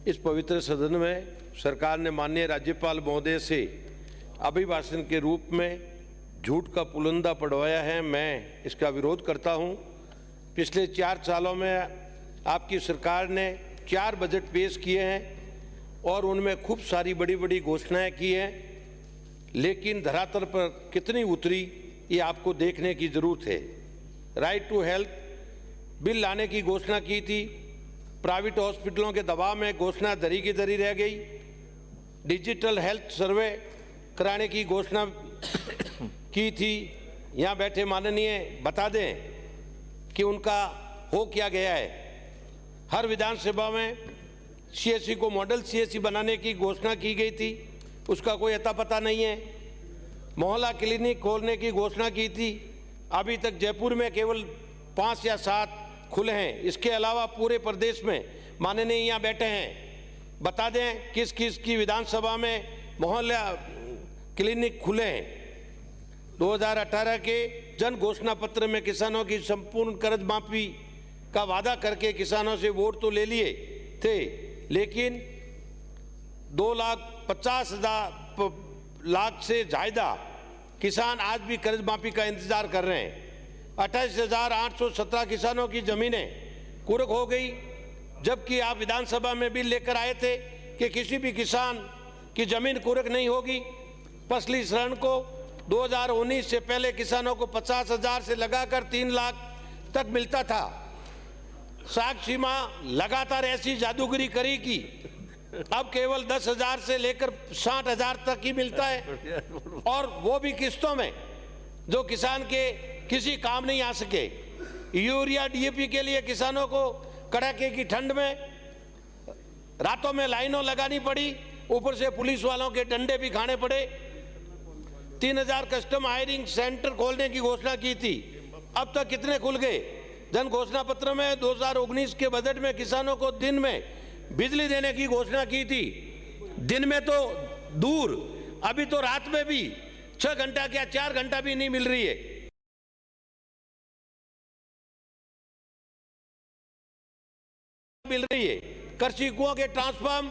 इस पवित्र सदन में सरकार ने माननीय राज्यपाल महोदय से अभिभाषण के रूप में झूठ का पुलंदा पढ़वाया है। मैं इसका विरोध करता हूं। पिछले 4 सालों में आपकी सरकार ने 4 बजट पेश किए हैं और उनमें खूब सारी बड़ी बड़ी घोषणाएं की हैं, लेकिन धरातल पर कितनी उतरी ये आपको देखने की जरूरत है। राइट टू हेल्थ बिल लाने की घोषणा की थी, प्राइवेट हॉस्पिटलों के दबाव में घोषणा धरी की धरी रह गई। डिजिटल हेल्थ सर्वे कराने की घोषणा की थी। यहाँ बैठे माननीय बता दें कि उनका हो क्या गया है। हर विधानसभा में सीएससी को मॉडल सीएससी बनाने की घोषणा की गई थी, उसका कोई अता पता नहीं है। मोहल्ला क्लिनिक खोलने की घोषणा की थी, अभी तक जयपुर में केवल 5 या 7 खुले हैं। इसके अलावा पूरे प्रदेश में माननीय यहाँ बैठे हैं, बता दें किस किस की विधानसभा में मोहल्ला क्लिनिक खुले हैं। 2018 के जन घोषणा पत्र में किसानों की संपूर्ण कर्ज माफी का वादा करके किसानों से वोट तो ले लिए थे, लेकिन 2,50,000 लाख से ज्यादा किसान आज भी कर्ज माफी का इंतजार कर रहे हैं। 28,817 किसानों की जमीनें कुर्क हो गई, जबकि आप विधानसभा में बिल लेकर आए थे कि किसी भी किसान की जमीन कुर्क नहीं होगी। फसली ऋण को 2019 से पहले किसानों को 50,000 से लगाकर 3 लाख तक मिलता था। साक्षी मां लगातार ऐसी जादूगरी करी कि अब केवल 10,000 से लेकर 60,000 तक ही मिलता है, और वो भी किस्तों में, जो किसान के किसी काम नहीं आ सके। यूरिया डीएपी के लिए किसानों को कड़ाके की ठंड में रातों में लाइनों लगानी पड़ी, ऊपर से पुलिस वालों के डंडे भी खाने पड़े। 3,000 कस्टम हायरिंग सेंटर खोलने की घोषणा की थी, अब तक कितने खुल गए? जन घोषणा पत्र में 2019 के बजट में किसानों को दिन में बिजली देने की घोषणा की थी। दिन में तो दूर, अभी तो रात में भी 6 घंटा क्या 4 घंटा भी नहीं मिल रही है। कृषि कुओं के ट्रांसफार्म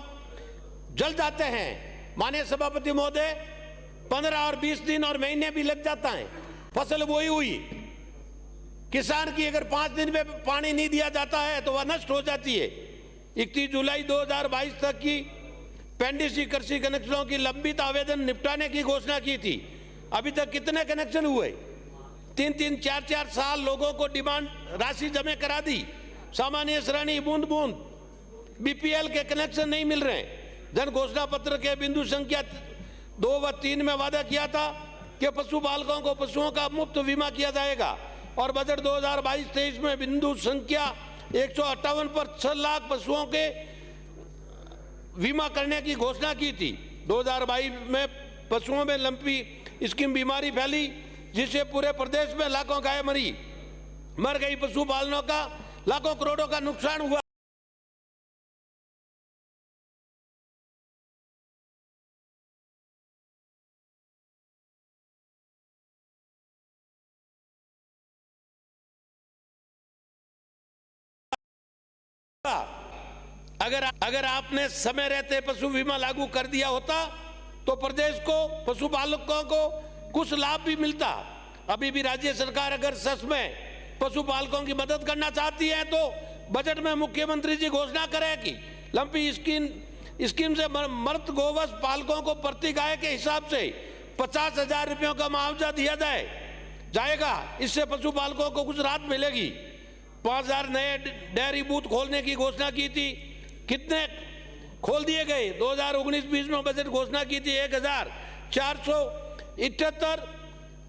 जल जाते हैं। माननीय सभापति महोदय, 15 और 20 दिन और महीने भी लग जाता है। फसल बोई हुई किसान की अगर 5 दिन में पानी नहीं दिया जाता है तो वह नष्ट हो जाती है। 31 जुलाई 2022 तक की पेंडिसी कृषि कनेक्शनों की लंबित आवेदन निपटाने की घोषणा की थी। अभी तक कितने कनेक्शन हुए? 3-3, 4-4 साल लोगों को डिमांड राशि जमा करा दी। सामान्य श्रेणी बूंद बूंद बीपीएल के कनेक्शन नहीं मिल रहे। जन घोषणा पत्र के बिंदु संख्या 2 व 3 में वादा किया था कि पशुपालकों को पशुओं का मुफ्त बीमा किया जाएगा, और बजट 2022-23 में बिंदु संख्या 158 पर 6 लाख पशुओं के बीमा करने की घोषणा की थी। 2022 में पशुओं में लंपी स्किन बीमारी फैली, जिससे पूरे प्रदेश में लाखों गाय मर गई। पशुपालनों का लाखों करोड़ों का नुकसान हुआ। अगर आपने समय रहते पशु बीमा लागू कर दिया होता तो प्रदेश को, पशुपालकों को कुछ लाभ भी मिलता। अभी भी राज्य सरकार अगर सच में पशुपालकों की मदद करना चाहती है तो बजट में मुख्यमंत्री जी घोषणा करें कि लंपी स्कीम से मृत गोवंश पालकों को प्रति गाय के हिसाब से 50,000 रुपयों का मुआवजा दिया जाएगा। इससे पशुपालकों को कुछ राहत मिलेगी। 5,000 नए डेयरी बूथ खोलने की घोषणा की थी, कितने खोल दिए गए? 2019-20 में बजट घोषणा की थी 1,478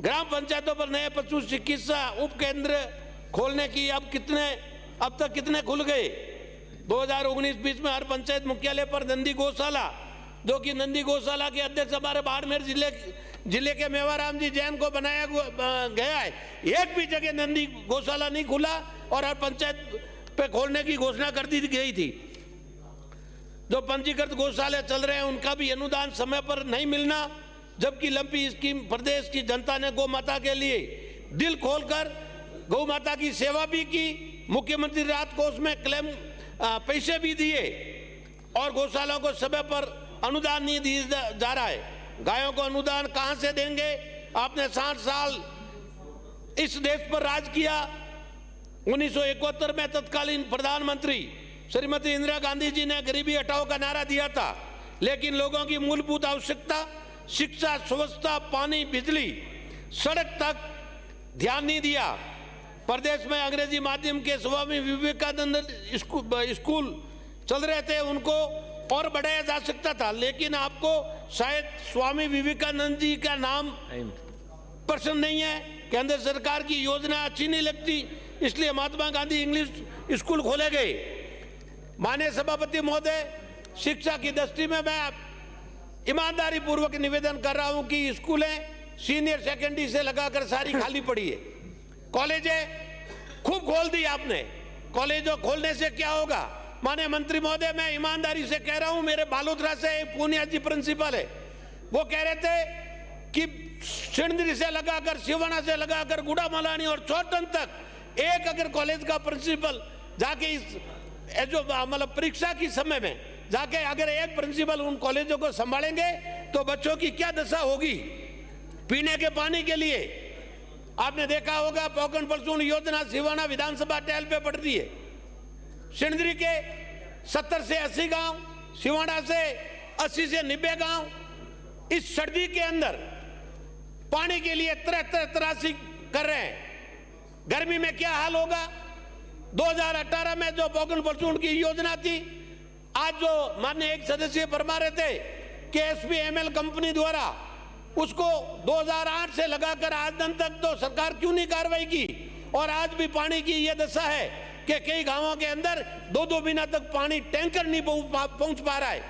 ग्राम पंचायतों पर नए पशु चिकित्सा उपकेंद्र खोलने की। अब तक कितने खुल गए? 2019-20 में हर पंचायत मुख्यालय पर नंदी गौशाला, जो कि नंदी गौशाला के अध्यक्ष हमारे बाड़मेर जिले के मेवाराम जी जैन को बनाया गया है। एक भी जगह नंदी गौशाला नहीं खुला, और हर पंचायत पे खोलने की घोषणा कर दी गई थी। जो पंजीकृत गौशाले चल रहे हैं उनका भी अनुदान समय पर नहीं मिलना, जबकि लंपी स्कीम प्रदेश की जनता ने गौ माता के लिए दिल खोलकर गौ माता की सेवा भी की। मुख्यमंत्री राहत कोष में क्लेम पैसे भी दिए, और गौशालाओं को समय पर अनुदान नहीं दिया जा रहा है। गायों को अनुदान कहां से देंगे? आपने 60 साल इस देश पर राज किया। 1971 में तत्कालीन प्रधानमंत्री श्रीमती इंदिरा गांधी जी ने गरीबी हटाओ का नारा दिया था, लेकिन लोगों की मूलभूत आवश्यकता शिक्षा, स्वच्छता, पानी, बिजली, सड़क तक ध्यान नहीं दिया। प्रदेश में अंग्रेजी माध्यम के स्वामी विवेकानंद स्कूल चल रहे थे, उनको और बढ़ाया जा सकता था, लेकिन आपको शायद स्वामी विवेकानंद जी का नाम पसंद नहीं है, केंद्र सरकार की योजना अच्छी नहीं लगती, इसलिए महात्मा गांधी इंग्लिश स्कूल खोले गए। माननीय सभापति महोदय, शिक्षा की दृष्टि में मैं ईमानदारी पूर्वक निवेदन कर रहा हूं कि स्कूलें सीनियर सेकेंडरी से लगाकर सारी खाली पड़ी है। कॉलेजें खूब खोल दी आपने, कॉलेजों खोलने से क्या होगा? माननीय मंत्री महोदय, मैं ईमानदारी से कह रहा हूं, मेरे बालोतरा से एक पूनिया जी प्रिंसिपल है, वो कह रहे थे कि सिंदरी से लगाकर सिवाना से लगाकर गुड़ा मलानी और चौटन तक एक अगर कॉलेज का प्रिंसिपल जाके इस जो मतलब परीक्षा की समय में जाके अगर एक प्रिंसिपल उन कॉलेजों को संभालेंगे तो बच्चों की क्या दशा होगी पीने के पानी के लिए। आपने देखा होगा पोकन पलसून योजना सिवाना विधानसभा टेल पे पड़ती है। सिंदरी के 70 से 80 गांव, सिवाना से 80 से 90 गांव इस सर्दी के अंदर पानी के लिए त्रासी कर रहे हैं। गर्मी में क्या हाल होगा? 2018 में जो पोकन पलसून की योजना थी, आज जो माननीय एक सदस्य फरमा रहे थे कि SPML कंपनी द्वारा उसको 2008 से लगाकर आज दिन तक तो सरकार क्यों नहीं कार्रवाई की? और आज भी पानी की यह दशा है कि कई गांवों के अंदर 2-2 महीना तक पानी टैंकर नहीं पहुंच पा रहा है।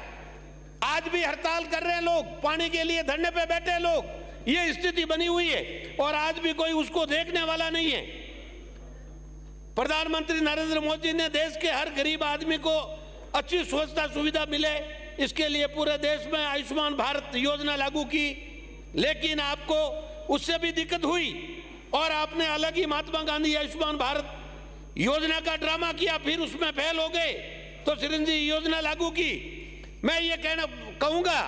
आज भी हड़ताल कर रहे हैं लोग, पानी के लिए धरने पे बैठे हैं लोग, ये स्थिति बनी हुई है और आज भी कोई उसको देखने वाला नहीं है। प्रधानमंत्री नरेंद्र मोदी ने देश के हर गरीब आदमी को अच्छी स्वच्छता सुविधा मिले, इसके लिए पूरे देश में आयुष्मान भारत योजना लागू की, लेकिन आपको उससे भी दिक्कत हुई और आपने अलग ही महात्मा गांधी आयुष्मान भारत योजना का ड्रामा किया, फिर उसमें फेल हो गए तो चिरंजी योजना लागू की। मैं ये कहूंगा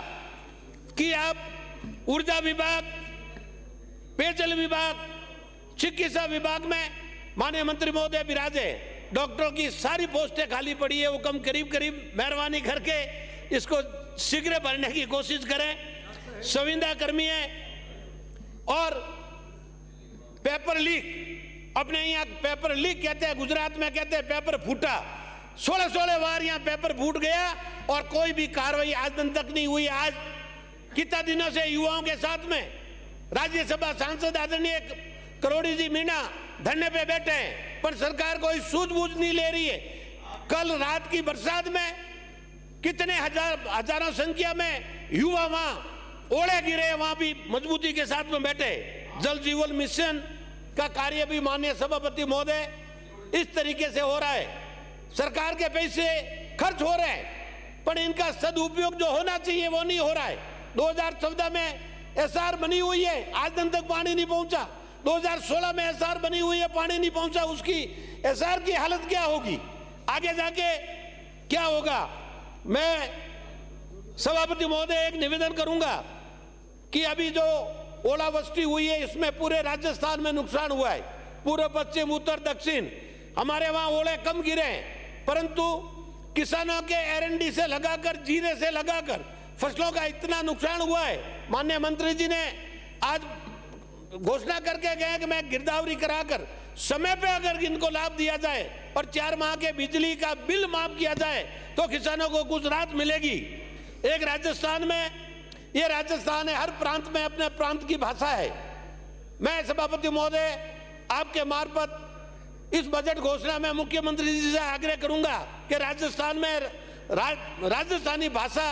कि आप ऊर्जा विभाग, पेयजल विभाग, चिकित्सा विभाग में माननीय मंत्री महोदय विराजे, डॉक्टरों की सारी पोस्टें खाली पड़ी है, वो कम करीब मेहरबानी करके इसको शीघ्र भरने की कोशिश करें। संविदा कर्मी है और पेपर लीक, अपने यहाँ पेपर लीक कहते हैं, गुजरात में कहते हैं पेपर फूटा। 16 बार यहाँ पेपर फूट गया और कोई भी कार्रवाई आज दिन तक नहीं हुई। आज कितना दिनों से युवाओं के साथ में राज्यसभा सांसद आदरणीय करोड़ी जी मीणा धरने पे बैठे हैं, पर सरकार कोई सूझबूझ नहीं ले रही है। कल रात की बरसात में कितने हजारों संख्या में युवा वहां ओले गिरे, वहां भी मजबूती के साथ में बैठे। जल जीवन मिशन का कार्य भी माननीय सभापति महोदय इस तरीके से हो रहा है, सरकार के पैसे खर्च हो रहे हैं पर इनका सदुपयोग जो होना चाहिए वो नहीं हो रहा है। 2014 में SR बनी हुई है, आज दिन तक पानी नहीं पहुंचा। 2016 में SR बनी हुई है, पानी नहीं पहुंचा। उसकी SR की हालत क्या होगी, आगे जाके क्या होगा? मैं सभापति महोदय एक निवेदन करूंगा कि अभी जो ओलावृष्टि हुई है इसमें पूरे राजस्थान में नुकसान हुआ है, पूर्व पश्चिम उत्तर दक्षिण हमारे वहां ओले कम गिरे हैं, परंतु किसानों के R&D से लगाकर जीरे से लगाकर फसलों का इतना नुकसान हुआ है। माननीय मंत्री जी ने आज घोषणा करके गए कि मैं गिरदावरी कराकर समय पे अगर इनको लाभ दिया जाए और 4 माह के बिजली का बिल माफ किया जाए तो किसानों को कुछ राहत मिलेगी। एक राजस्थान में, ये राजस्थान है, हर प्रांत में अपने प्रांत की भाषा है। मैं सभापति महोदय आपके मार्फत इस बजट घोषणा में मुख्यमंत्री जी से आग्रह करूंगा कि राजस्थान में राजस्थानी भाषा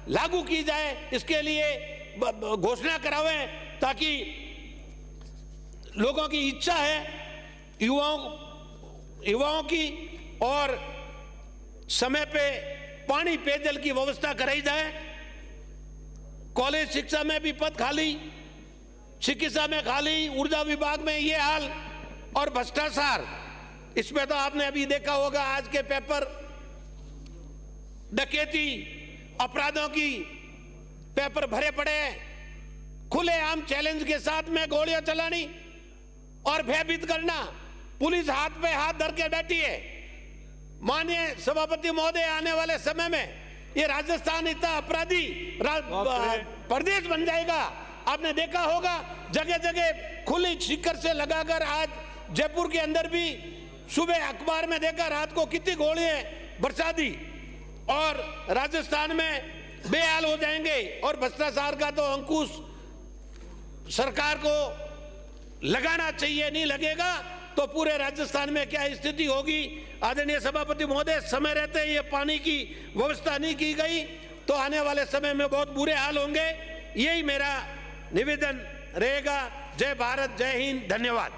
लागू की जाए, इसके लिए घोषणा करावें ताकि लोगों की इच्छा है युवाओं की और समय पे पानी पेयजल की व्यवस्था कराई जाए। कॉलेज शिक्षा में भी पद खाली, चिकित्सा में खाली, ऊर्जा विभाग में ये हाल और भ्रष्टाचार। इसमें तो आपने अभी देखा होगा आज के पेपर डकैती, अपराधों की पेपर भरे पड़े हैं। खुलेआम चैलेंज के साथ में गोलियां चलानी और भयभीत करना, पुलिस हाथ पे हाथ धर के बैठी है। माननीय सभापति महोदय, आने वाले समय में ये राजस्थान इतना अपराधी प्रदेश बन जाएगा। आपने देखा होगा जगह जगह खुली शिकर से लगाकर, आज जयपुर के अंदर भी सुबह अखबार में देखा, रात को कितनी गोलियां बरसा दी, और राजस्थान में बेहाल हो जाएंगे। और भ्रष्टाचार का तो अंकुश सरकार को लगाना चाहिए, नहीं लगेगा तो पूरे राजस्थान में क्या स्थिति होगी। आदरणीय सभापति महोदय, समय रहते ये पानी की व्यवस्था नहीं की गई तो आने वाले समय में बहुत बुरे हाल होंगे। यही मेरा निवेदन रहेगा। जय भारत, जय हिंद, धन्यवाद।